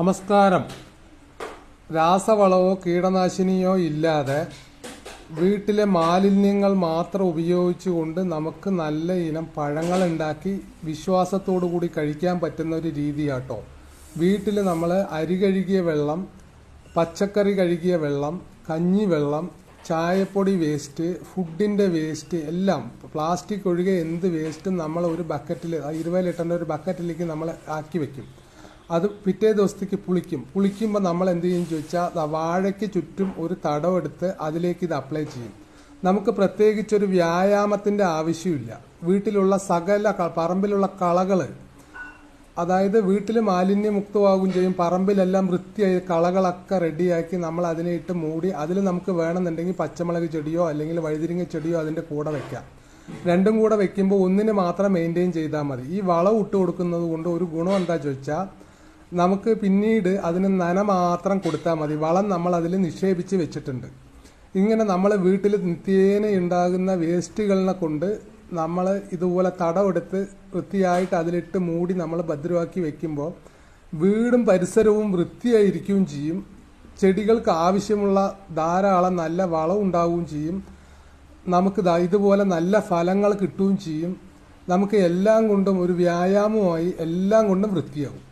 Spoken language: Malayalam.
നമസ്കാരം. രാസവളമോ കീടനാശിനിയോ ഇല്ലാതെ വീട്ടിലെ മാലിന്യങ്ങൾ മാത്രം ഉപയോഗിച്ചുകൊണ്ട് നമുക്ക് നല്ല ഇനം പഴങ്ങൾ ഉണ്ടാക്കി വിശ്വാസത്തോടു കൂടി കഴിക്കാൻ പറ്റുന്ന ഒരു രീതിയാട്ടോ. വീട്ടിൽ നമ്മൾ അരി കഴുകിയ വെള്ളം, പച്ചക്കറി കഴുകിയ വെള്ളം, കഞ്ഞിവെള്ളം, ചായപ്പൊടി വേസ്റ്റ്, ഫുഡിൻ്റെ വേസ്റ്റ് എല്ലാം, പ്ലാസ്റ്റിക് ഒഴികെ എന്ത് വേസ്റ്റും നമ്മൾ ഒരു ബക്കറ്റിൽ 20 ലിറ്ററിൻ്റെ ഒരു ബക്കറ്റിലേക്ക് നമ്മൾ ആക്കി വെക്കും. അത് പിറ്റേ ദിവസത്തേക്ക് പുളിക്കുമ്പോൾ നമ്മൾ എന്ത് ചെയ്യും ചോദിച്ചാൽ വാഴയ്ക്ക് ചുറ്റും ഒരു തടമെടുത്ത് അതിലേക്ക് ഇത് അപ്ലൈ ചെയ്യും. നമുക്ക് പ്രത്യേകിച്ചൊരു വ്യായാമത്തിൻ്റെ ആവശ്യമില്ല. വീട്ടിലുള്ള സകല പറമ്പിലുള്ള കളകൾ, അതായത് വീട്ടിൽ മാലിന്യമുക്തമാകും ചെയ്യും. പറമ്പിലെല്ലാം വൃത്തിയായി കളകളൊക്കെ റെഡിയാക്കി നമ്മൾ അതിനെ ഇട്ട് മൂടി അതിൽ നമുക്ക് വേണമെന്നുണ്ടെങ്കിൽ പച്ചമുളക് ചെടിയോ അല്ലെങ്കിൽ വഴുതിരിങ്ങ ചെടിയോ അതിൻ്റെ കൂടെ വെക്കാം. രണ്ടും കൂടെ വെക്കുമ്പോൾ ഒന്നിന് മാത്രം മെയിൻറ്റെയിൻ ചെയ്താൽ മതി. ഈ വളം ഇട്ട് കൊടുക്കുന്നത് കൊണ്ട് ഒരു ഗുണം എന്താ ചോദിച്ചാൽ നമുക്ക് പിന്നീട് അതിന് നന മാത്രം കൊടുത്താൽ മതി. വളം നമ്മൾ അതിൽ നിക്ഷേപിച്ച് വെച്ചിട്ടുണ്ട്. ഇങ്ങനെ നമ്മൾ വീട്ടിൽ നിത്യേന ഉണ്ടാകുന്ന വേസ്റ്റുകളിനെ കൊണ്ട് നമ്മൾ ഇതുപോലെ തടമെടുത്ത് വൃത്തിയായിട്ട് അതിലിട്ട് മൂടി നമ്മൾ ഭദ്രമാക്കി വെക്കുമ്പോൾ വീടും പരിസരവും വൃത്തിയായിരിക്കുകയും ചെയ്യും. ചെടികൾക്ക് ആവശ്യമുള്ള ധാരാളം നല്ല വളം ഉണ്ടാവുകയും ചെയ്യും. നമുക്ക് ഇതുപോലെ നല്ല ഫലങ്ങൾ കിട്ടുകയും ചെയ്യും. നമുക്ക് എല്ലാം കൊണ്ടും ഒരു വ്യായാമമായി എല്ലാം കൊണ്ടും വൃത്തിയാവും.